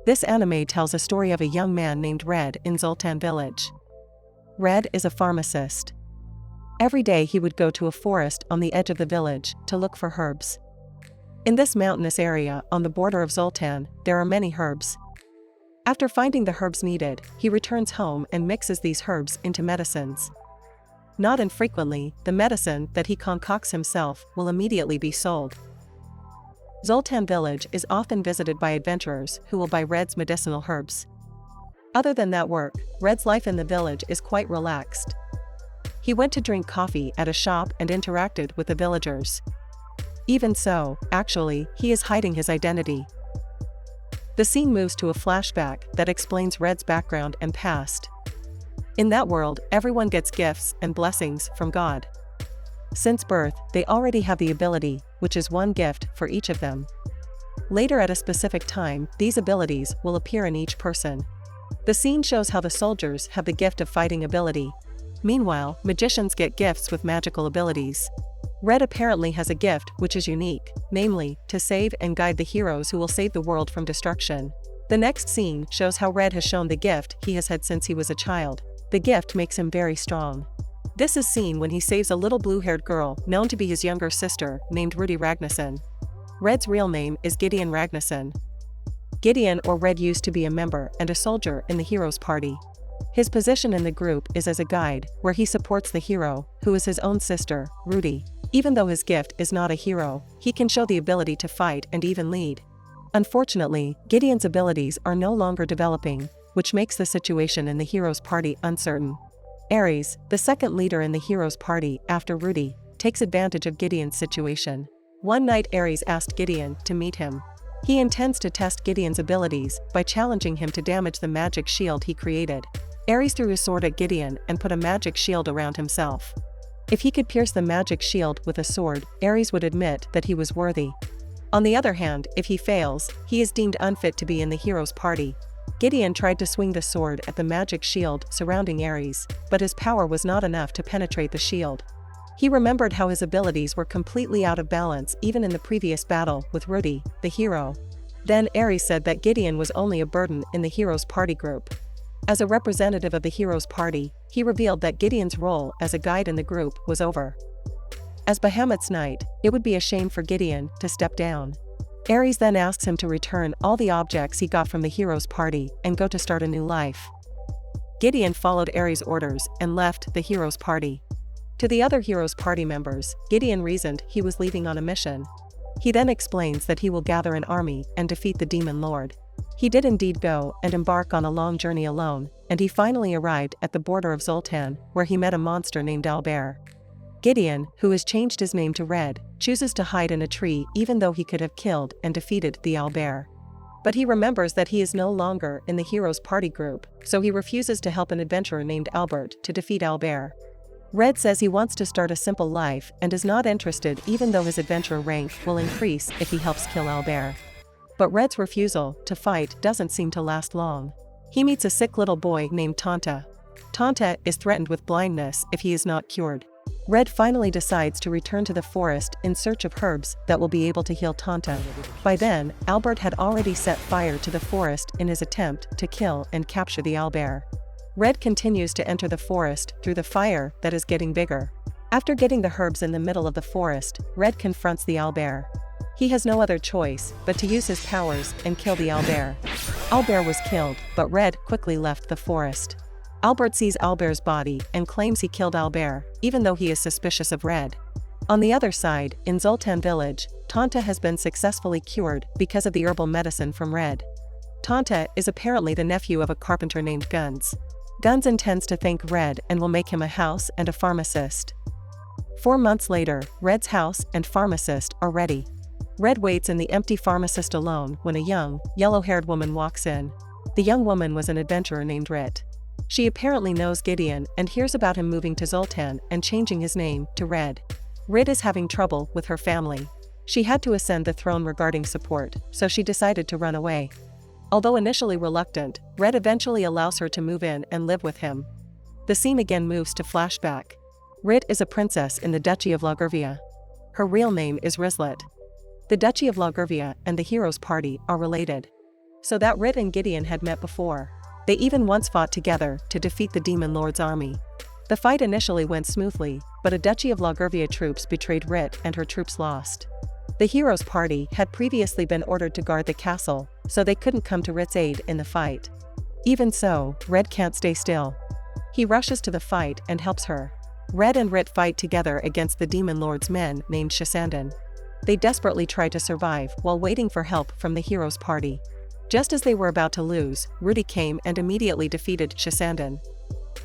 This anime tells a story of a young man named Red in Zoltan village. Red is a pharmacist. Every day he would go to a forest on the edge of the village to look for herbs. In this mountainous area on the border of Zoltan, there are many herbs. After finding the herbs needed, he returns home and mixes these herbs into medicines. Not infrequently, the medicine that he concocts himself will immediately be sold. Zoltan village is often visited by adventurers who will buy Red's medicinal herbs. Other than that work, Red's life in the village is quite relaxed. He went to drink coffee at a shop and interacted with the villagers. Even so, actually, he is hiding his identity. The scene moves to a flashback that explains Red's background and past. In that world, everyone gets gifts and blessings from God. Since birth, they already have the ability, which is one gift for each of them. Later at a specific time, these abilities will appear in each person. The scene shows how the soldiers have the gift of fighting ability. Meanwhile, magicians get gifts with magical abilities. Red apparently has a gift which is unique, namely, to save and guide the heroes who will save the world from destruction. The next scene shows how Red has shown the gift he has had since he was a child. The gift makes him very strong. This is seen when he saves a little blue-haired girl known to be his younger sister named Rudi Ragnarsson. Red's real name is Gideon Ragnarsson. Gideon or Red used to be a member and a soldier in the hero's party. His position in the group is as a guide, where he supports the hero, who is his own sister, Rudi. Even though his gift is not a hero, he can show the ability to fight and even lead. Unfortunately, Gideon's abilities are no longer developing, which makes the situation in the hero's party uncertain. Ares, the second leader in the hero's party after Rudi, takes advantage of Gideon's situation. One night Ares asked Gideon to meet him. He intends to test Gideon's abilities by challenging him to damage the magic shield he created. Ares threw his sword at Gideon and put a magic shield around himself. If he could pierce the magic shield with a sword, Ares would admit that he was worthy. On the other hand, if he fails, he is deemed unfit to be in the hero's party. Gideon tried to swing the sword at the magic shield surrounding Ares, but his power was not enough to penetrate the shield. He remembered how his abilities were completely out of balance even in the previous battle with Rudi, the hero. Then Ares said that Gideon was only a burden in the hero's party group. As a representative of the hero's party, he revealed that Gideon's role as a guide in the group was over. As Bahamut's knight, it would be a shame for Gideon to step down. Ares then asks him to return all the objects he got from the hero's party and go to start a new life. Gideon followed Ares' orders and left the hero's party. To the other hero's party members, Gideon reasoned he was leaving on a mission. He then explains that he will gather an army and defeat the demon lord. He did indeed go and embark on a long journey alone, and he finally arrived at the border of Zoltan, where he met a monster named Albert. Gideon, who has changed his name to Red, chooses to hide in a tree even though he could have killed and defeated the Albert. But he remembers that he is no longer in the hero's party group, so he refuses to help an adventurer named Albert to defeat Albert. Red says he wants to start a simple life and is not interested even though his adventurer rank will increase if he helps kill Albert. But Red's refusal to fight doesn't seem to last long. He meets a sick little boy named Tanta. Tanta is threatened with blindness if he is not cured. Red finally decides to return to the forest in search of herbs that will be able to heal Tanta. By then, Albert had already set fire to the forest in his attempt to kill and capture the Albert. Red continues to enter the forest through the fire that is getting bigger. After getting the herbs in the middle of the forest, Red confronts the Albert. He has no other choice but to use his powers and kill the Albert. Albert was killed, but Red quickly left the forest. Albert sees Albert's body and claims he killed Albert, even though he is suspicious of Red. On the other side, in Zoltan village, Tanta has been successfully cured because of the herbal medicine from Red. Tanta is apparently the nephew of a carpenter named Guns. Guns intends to thank Red and will make him a house and a pharmacist. 4 months later, Red's house and pharmacist are ready. Red waits in the empty pharmacist alone when a young, yellow-haired woman walks in. The young woman was an adventurer named Rit. She apparently knows Gideon and hears about him moving to Zoltan and changing his name to Red. Rit is having trouble with her family. She had to ascend the throne regarding support, so she decided to run away. Although initially reluctant, Red eventually allows her to move in and live with him. The scene again moves to flashback. Rit is a princess in the Duchy of Lagurvia. Her real name is Rizlet. The Duchy of Lagurvia and the hero's party are related. So that Rit and Gideon had met before. They even once fought together to defeat the Demon Lord's army. The fight initially went smoothly, but a Duchy of Lagurvia troops betrayed Rit and her troops lost. The hero's party had previously been ordered to guard the castle, so they couldn't come to Rit's aid in the fight. Even so, Red can't stay still. He rushes to the fight and helps her. Red and Rit fight together against the Demon Lord's men named Shisandan. They desperately try to survive while waiting for help from the hero's party. Just as they were about to lose, Rudy came and immediately defeated Shisandan.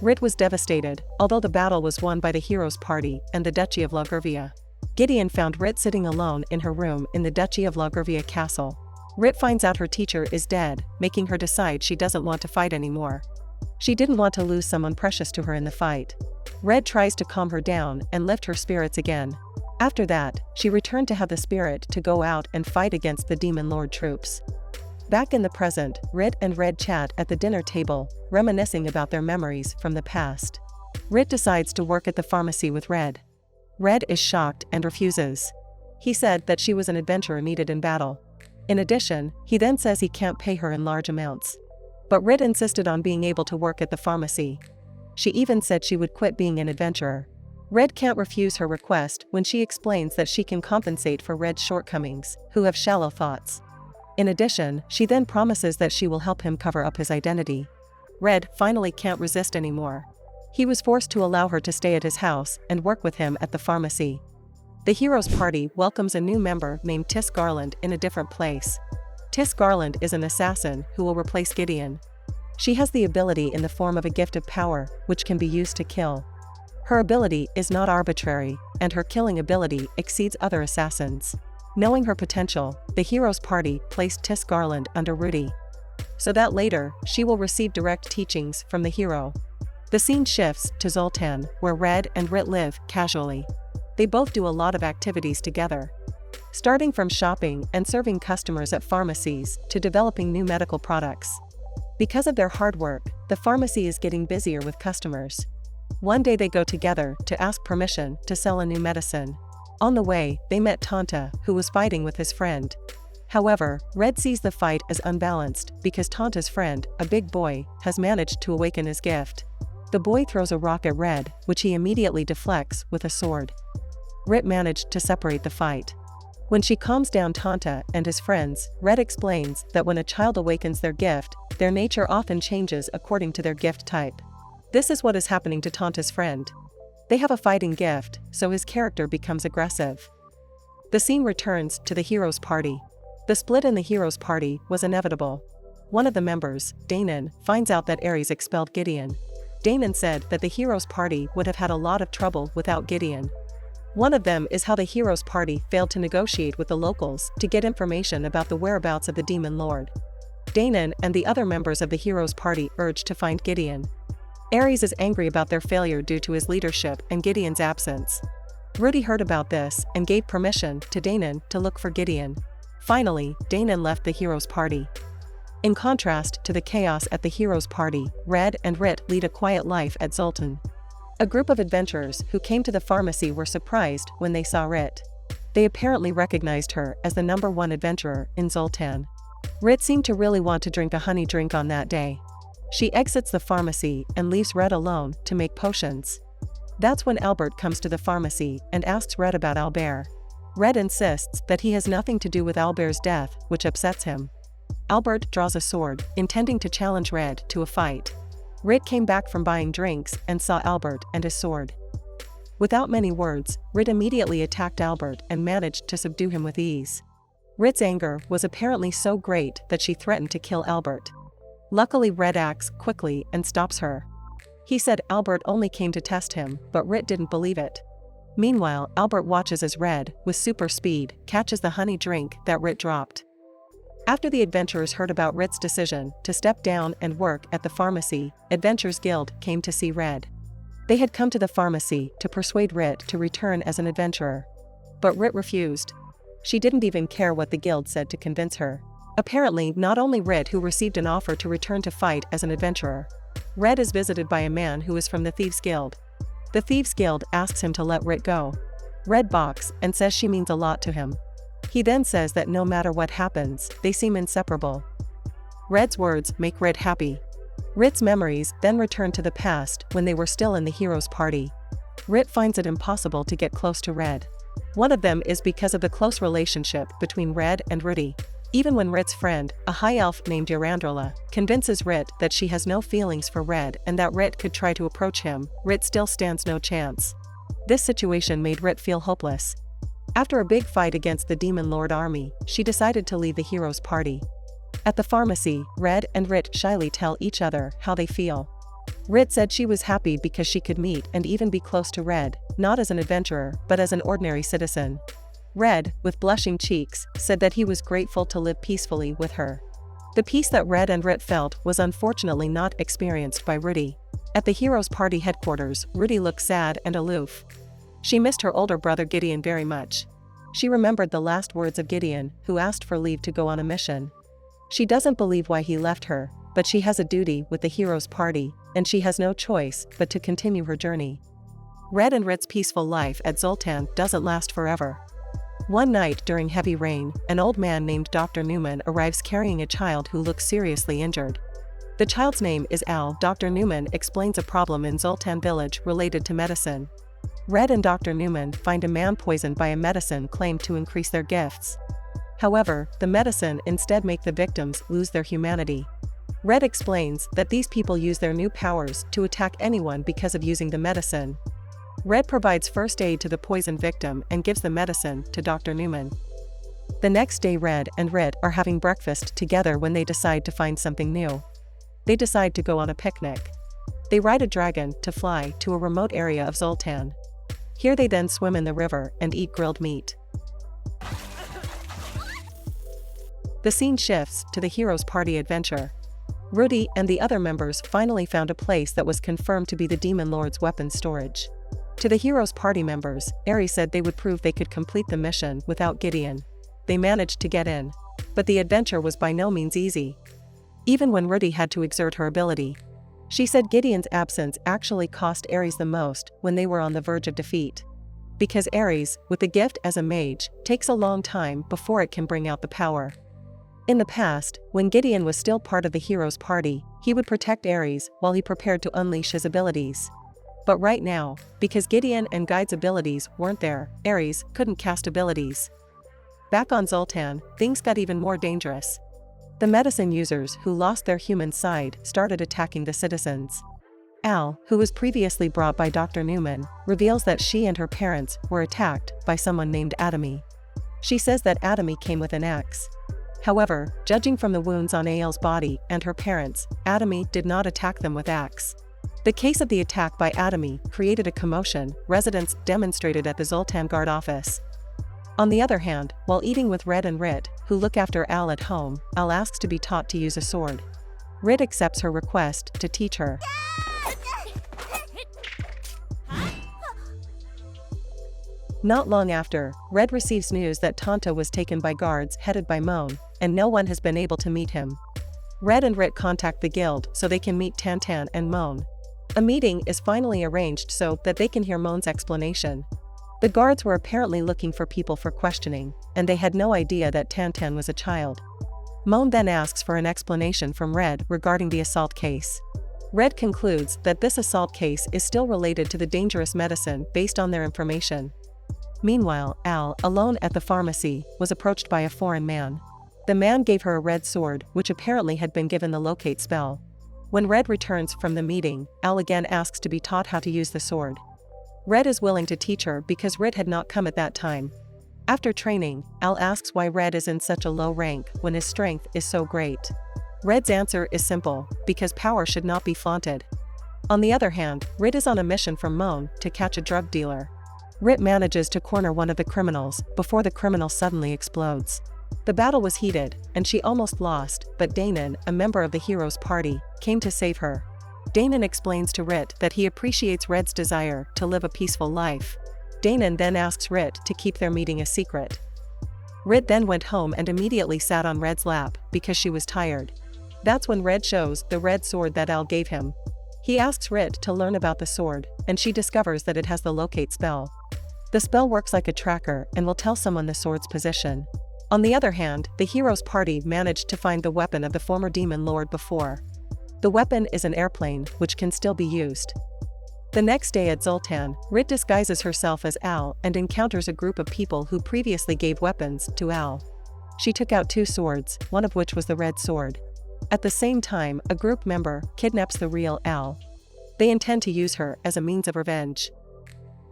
Rit was devastated, although the battle was won by the hero's party and the Duchy of Lagurvia. Gideon found Rit sitting alone in her room in the Duchy of Lagurvia castle. Rit finds out her teacher is dead, making her decide she doesn't want to fight anymore. She didn't want to lose someone precious to her in the fight. Red tries to calm her down and lift her spirits again. After that, she returned to have the spirit to go out and fight against the Demon Lord troops. Back in the present, Rit and Red chat at the dinner table, reminiscing about their memories from the past. Rit decides to work at the pharmacy with Red. Red is shocked and refuses. He said that she was an adventurer needed in battle. In addition, he then says he can't pay her in large amounts. But Rit insisted on being able to work at the pharmacy. She even said she would quit being an adventurer. Red can't refuse her request when she explains that she can compensate for Red's shortcomings, who have shallow thoughts. In addition, she then promises that she will help him cover up his identity. Red finally can't resist anymore. He was forced to allow her to stay at his house and work with him at the pharmacy. The hero's party welcomes a new member named Tis Garland in a different place. Tis Garland is an assassin who will replace Gideon. She has the ability in the form of a gift of power, which can be used to kill. Her ability is not arbitrary, and her killing ability exceeds other assassins. Knowing her potential, the hero's party placed Tis Garland under Rudy, so that later, she will receive direct teachings from the hero. The scene shifts to Zoltan, where Red and Rit live casually. They both do a lot of activities together. Starting from shopping and serving customers at pharmacies to developing new medical products. Because of their hard work, the pharmacy is getting busier with customers. One day they go together to ask permission to sell a new medicine. On the way, they met Tanta, who was fighting with his friend. However, Red sees the fight as unbalanced because Tanta's friend, a big boy, has managed to awaken his gift. The boy throws a rock at Red, which he immediately deflects with a sword. Rit managed to separate the fight. When she calms down Tanta and his friends, Red explains that when a child awakens their gift, their nature often changes according to their gift type. This is what is happening to Tanta's friend. They have a fighting gift, so his character becomes aggressive. The scene returns to the hero's party. The split in the hero's party was inevitable. One of the members, Danon, finds out that Ares expelled Gideon. Danon said that the hero's party would have had a lot of trouble without Gideon. One of them is how the hero's party failed to negotiate with the locals to get information about the whereabouts of the Demon Lord. Danon and the other members of the hero's party urge to find Gideon. Ares is angry about their failure due to his leadership and Gideon's absence. Rudy heard about this and gave permission to Danon to look for Gideon. Finally, Danon left the hero's party. In contrast to the chaos at the hero's party, Red and Rit lead a quiet life at Zoltan. A group of adventurers who came to the pharmacy were surprised when they saw Rit. They apparently recognized her as the #1 adventurer in Zoltan. Rit seemed to really want to drink a honey drink on that day. She exits the pharmacy and leaves Red alone to make potions. That's when Albert comes to the pharmacy and asks Red about Albert. Red insists that he has nothing to do with Albert's death, which upsets him. Albert draws a sword, intending to challenge Red to a fight. Rit came back from buying drinks and saw Albert and his sword. Without many words, Rit immediately attacked Albert and managed to subdue him with ease. Rit's anger was apparently so great that she threatened to kill Albert. Luckily, Red acts quickly and stops her. He said Albert only came to test him, but Rit didn't believe it. Meanwhile, Albert watches as Red, with super speed, catches the honey drink that Rit dropped. After the adventurers heard about Rit's decision to step down and work at the pharmacy, Adventurers Guild came to see Red. They had come to the pharmacy to persuade Rit to return as an adventurer. But Rit refused. She didn't even care what the guild said to convince her. Apparently, not only Rit who received an offer to return to fight as an adventurer. Red is visited by a man who is from the Thieves Guild. The Thieves Guild asks him to let Rit go. Red balks and says she means a lot to him. He then says that no matter what happens, they seem inseparable. Red's words make Red happy. Rit's memories then return to the past when they were still in the hero's party. Rit finds it impossible to get close to Red. One of them is because of the close relationship between Red and Rudy. Even when Rit's friend, a high elf named Yarandrula, convinces Rit that she has no feelings for Red and that Rit could try to approach him, Rit still stands no chance. This situation made Rit feel hopeless. After a big fight against the Demon Lord army, she decided to leave the hero's party. At the pharmacy, Red and Rit shyly tell each other how they feel. Rit said she was happy because she could meet and even be close to Red, not as an adventurer but as an ordinary citizen. Red, with blushing cheeks, said that he was grateful to live peacefully with her. The peace that Red and Rit felt was unfortunately not experienced by Rudy. At the hero's party headquarters, Rudy looked sad and aloof. She missed her older brother Gideon very much. She remembered the last words of Gideon, who asked for leave to go on a mission. She doesn't believe why he left her, but she has a duty with the hero's party, and she has no choice but to continue her journey. Red and Rit's peaceful life at Zoltan doesn't last forever. One night during heavy rain, an old man named Dr. Newman arrives carrying a child who looks seriously injured. The child's name is Al. Dr. Newman explains a problem in Zoltan village related to medicine. Red and Dr. Newman find a man poisoned by a medicine claimed to increase their gifts. However, the medicine instead make the victims lose their humanity. Red explains that these people use their new powers to attack anyone because of using the medicine. Red provides first aid to the poisoned victim and gives the medicine to Dr. Newman. The next day Red and Rit are having breakfast together when they decide to find something new. They decide to go on a picnic. They ride a dragon to fly to a remote area of Zoltan. Here they then swim in the river and eat grilled meat. The scene shifts to the hero's party adventure. Rudy and the other members finally found a place that was confirmed to be the Demon Lord's weapons storage. To the hero's party members, Ares said they would prove they could complete the mission without Gideon. They managed to get in. But the adventure was by no means easy. Even when Rudy had to exert her ability. She said Gideon's absence actually cost Ares the most when they were on the verge of defeat. Because Ares, with the gift as a mage, takes a long time before it can bring out the power. In the past, when Gideon was still part of the hero's party, he would protect Ares while he prepared to unleash his abilities. But right now, because Gideon and Guide's abilities weren't there, Ares couldn't cast abilities. Back on Zoltan, things got even more dangerous. The medicine users who lost their human side started attacking the citizens. Al, who was previously brought by Dr. Newman, reveals that she and her parents were attacked by someone named Atomy. She says that Atomy came with an axe. However, judging from the wounds on Ael's body and her parents, Atomy did not attack them with axe. The case of the attack by Atomy created a commotion, residents demonstrated at the Zoltan guard office. On the other hand, while eating with Red and Rit, who look after Al at home, Al asks to be taught to use a sword. Rit accepts her request to teach her. Not long after, Red receives news that Tonto was taken by guards headed by Moan, and no one has been able to meet him. Red and Rit contact the guild so they can meet Tantan and Moan. A meeting is finally arranged so that they can hear Moan's explanation. The guards were apparently looking for people for questioning, and they had no idea that Tantan was a child. Moan then asks for an explanation from Red regarding the assault case. Red concludes that this assault case is still related to the dangerous medicine based on their information. Meanwhile, Al, alone at the pharmacy, was approached by a foreign man. The man gave her a red sword, which apparently had been given the locate spell. When Red returns from the meeting, Al again asks to be taught how to use the sword. Red is willing to teach her because Rit had not come at that time. After training, Al asks why Red is in such a low rank when his strength is so great. Red's answer is simple, because power should not be flaunted. On the other hand, Rit is on a mission from Moan to catch a drug dealer. Rit manages to corner one of the criminals before the criminal suddenly explodes. The battle was heated, and she almost lost, but Danon, a member of the hero's party, came to save her. Danon explains to Rit that he appreciates Red's desire to live a peaceful life. Danon then asks Rit to keep their meeting a secret. Rit then went home and immediately sat on Red's lap because she was tired. That's when Red shows the red sword that Al gave him. He asks Rit to learn about the sword, and she discovers that it has the locate spell. The spell works like a tracker and will tell someone the sword's position. On the other hand, the hero's party managed to find the weapon of the former demon lord before. The weapon is an airplane, which can still be used. The next day at Zoltan, Rit disguises herself as Al and encounters a group of people who previously gave weapons to Al. She took out 2 swords, one of which was the red sword. At the same time, a group member kidnaps the real Al. They intend to use her as a means of revenge.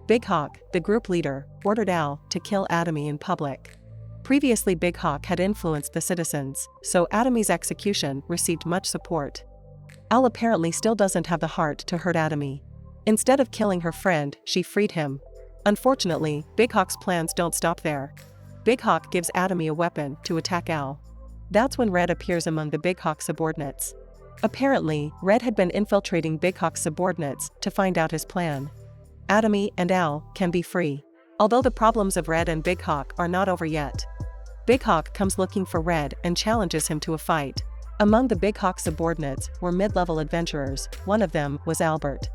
Big Hawk, the group leader, ordered Al to kill Atomy in public. Previously Big Hawk had influenced the citizens, so Atomy's execution received much support. Al apparently still doesn't have the heart to hurt Atomy. Instead of killing her friend, she freed him. Unfortunately, Big Hawk's plans don't stop there. Big Hawk gives Atomy a weapon to attack Al. That's when Red appears among the Big Hawk subordinates. Apparently, Red had been infiltrating Big Hawk's subordinates to find out his plan. Atomy and Al can be free. Although the problems of Red and Big Hawk are not over yet. Big Hawk comes looking for Red and challenges him to a fight. Among the Big Hawk subordinates were mid-level adventurers, one of them was Albert.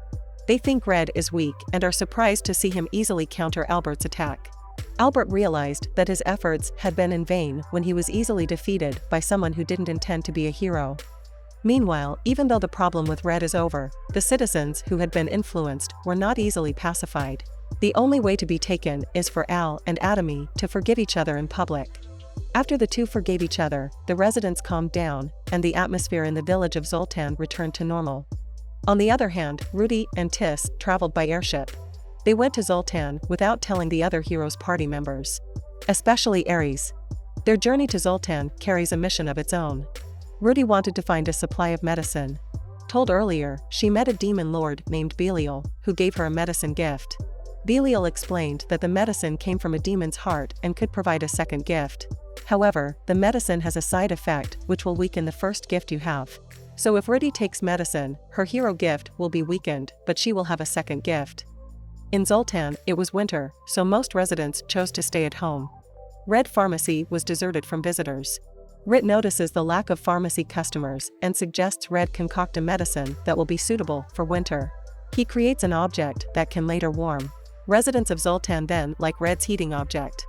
They think Red is weak and are surprised to see him easily counter Albert's attack. Albert realized that his efforts had been in vain when he was easily defeated by someone who didn't intend to be a hero. Meanwhile, even though the problem with Red is over, the citizens who had been influenced were not easily pacified. The only way to be taken is for Al and Atomy to forgive each other in public. After the two forgave each other, the residents calmed down, and the atmosphere in the village of Zoltan returned to normal. On the other hand, Rudy and Tis traveled by airship. They went to Zoltan without telling the other heroes' party members. Especially Ares. Their journey to Zoltan carries a mission of its own. Rudy wanted to find a supply of medicine. Told earlier, she met a demon lord named Belial, who gave her a medicine gift. Belial explained that the medicine came from a demon's heart and could provide a second gift. However, the medicine has a side effect which will weaken the first gift you have. So if Rudy takes medicine, her hero gift will be weakened, but she will have a second gift. In Zoltan, it was winter, so most residents chose to stay at home. Red Pharmacy was deserted from visitors. Rit notices the lack of pharmacy customers and suggests Red concoct a medicine that will be suitable for winter. He creates an object that can later warm. Residents of Zoltan then like Red's heating object.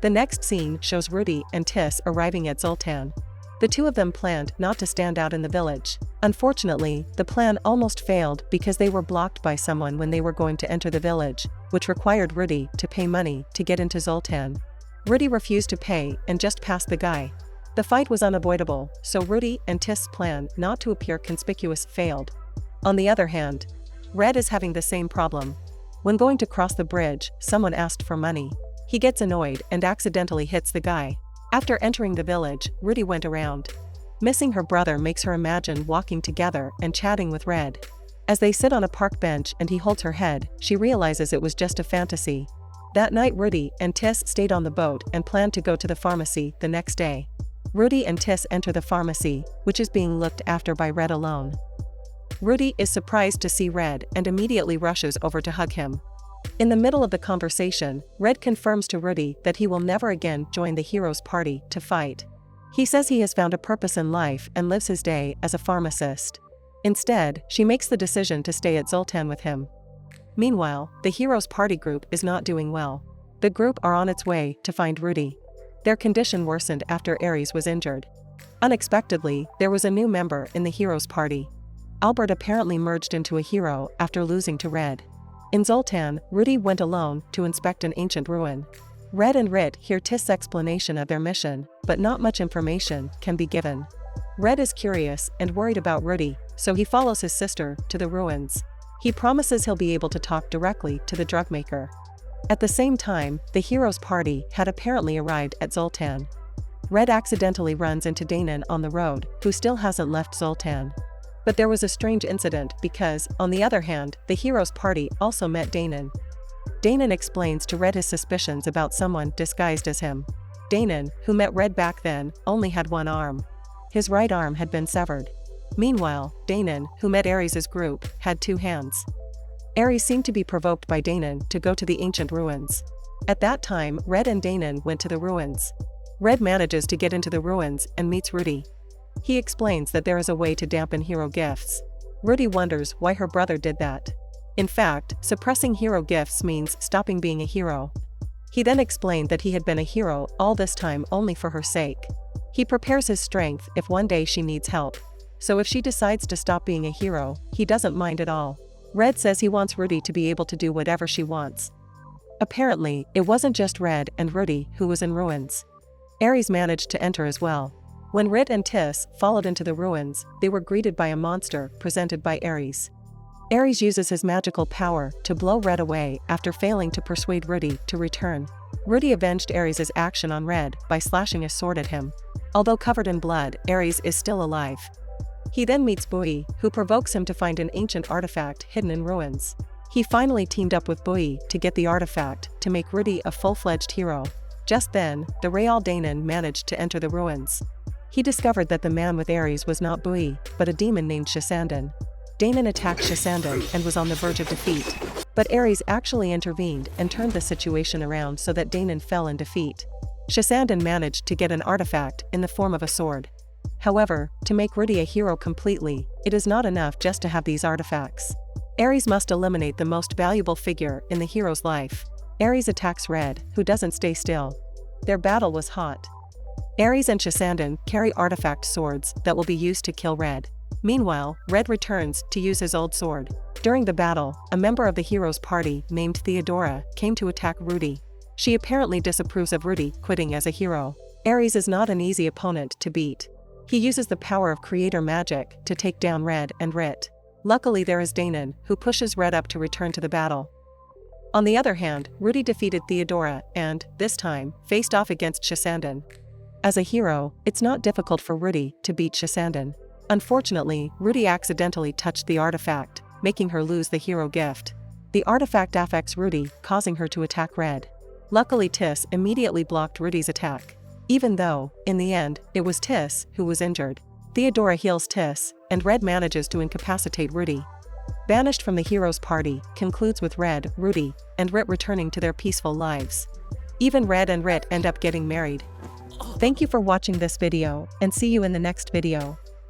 The next scene shows Rudy and Tis arriving at Zoltan. The two of them planned not to stand out in the village. Unfortunately, the plan almost failed because they were blocked by someone when they were going to enter the village, which required Rudy to pay money to get into Zoltan. Rudy refused to pay and just passed the guy. The fight was unavoidable, so Rudy and Tis' plan not to appear conspicuous failed. On the other hand, Red is having the same problem. When going to cross the bridge, someone asked for money. He gets annoyed and accidentally hits the guy. After entering the village, Rudy went around. Missing her brother makes her imagine walking together and chatting with Red. As they sit on a park bench and he holds her head, she realizes it was just a fantasy. That night Rudy and Tis stayed on the boat and planned to go to the pharmacy the next day. Rudy and Tis enter the pharmacy, which is being looked after by Red alone. Rudy is surprised to see Red and immediately rushes over to hug him. In the middle of the conversation, Red confirms to Rudy that he will never again join the hero's party to fight. He says he has found a purpose in life and lives his day as a pharmacist. Instead, she makes the decision to stay at Zoltan with him. Meanwhile, the hero's party group is not doing well. The group are on its way to find Rudy. Their condition worsened after Ares was injured. Unexpectedly, there was a new member in the hero's party. Albert apparently merged into a hero after losing to Red. In Zoltan, Rudy went alone to inspect an ancient ruin. Red and Rit hear Tis' explanation of their mission, but not much information can be given. Red is curious and worried about Rudy, so he follows his sister to the ruins. He promises he'll be able to talk directly to the drug maker. At the same time, the hero's party had apparently arrived at Zoltan. Red accidentally runs into Danon on the road, who still hasn't left Zoltan. But there was a strange incident because, on the other hand, the hero's party also met Danon. Danon explains to Red his suspicions about someone disguised as him. Danon, who met Red back then, only had one arm. His right arm had been severed. Meanwhile, Danon, who met Ares' group, had 2 hands. Ares seemed to be provoked by Danon to go to the ancient ruins. At that time, Red and Danon went to the ruins. Red manages to get into the ruins and meets Rudy. He explains that there is a way to dampen hero gifts. Rudy wonders why her brother did that. In fact, suppressing hero gifts means stopping being a hero. He then explained that he had been a hero all this time only for her sake. He prepares his strength if one day she needs help. So if she decides to stop being a hero, he doesn't mind at all. Red says he wants Rudy to be able to do whatever she wants. Apparently, it wasn't just Red and Rudy who was in ruins. Aries managed to enter as well. When Red and Tis followed into the ruins, they were greeted by a monster presented by Aries. Aries uses his magical power to blow Red away after failing to persuade Rudy to return. Rudy avenged Aries' action on Red by slashing a sword at him. Although covered in blood, Aries is still alive. He then meets Bui, who provokes him to find an ancient artifact hidden in ruins. He finally teamed up with Bui to get the artifact to make Rudy a full-fledged hero. Just then, the Real Danon managed to enter the ruins. He discovered that the man with Aries was not Bui, but a demon named Shasandan. Danon attacked Shasandan and was on the verge of defeat. But Aries actually intervened and turned the situation around so that Danon fell in defeat. Shasandan managed to get an artifact in the form of a sword. However, to make Rudy a hero completely, it is not enough just to have these artifacts. Aries must eliminate the most valuable figure in the hero's life. Aries attacks Red, who doesn't stay still. Their battle was hot. Aries and Shasandan carry artifact swords that will be used to kill Red. Meanwhile, Red returns to use his old sword. During the battle, a member of the hero's party named Theodora came to attack Rudy. She apparently disapproves of Rudy quitting as a hero. Aries is not an easy opponent to beat. He uses the power of creator magic to take down Red and Rit. Luckily there is Danon, who pushes Red up to return to the battle. On the other hand, Rudy defeated Theodora and, this time, faced off against Shasandan. As a hero, it's not difficult for Rudy to beat Shasandan. Unfortunately, Rudy accidentally touched the artifact, making her lose the hero gift. The artifact affects Rudy, causing her to attack Red. Luckily Tis immediately blocked Rudy's attack. Even though, in the end, it was Tis who was injured. Theodora heals Tis, and Red manages to incapacitate Rudy. Banished from the hero's party concludes with Red, Rudy, and Rit returning to their peaceful lives. Even Red and Rit end up getting married. Thank you for watching this video, and see you in the next video.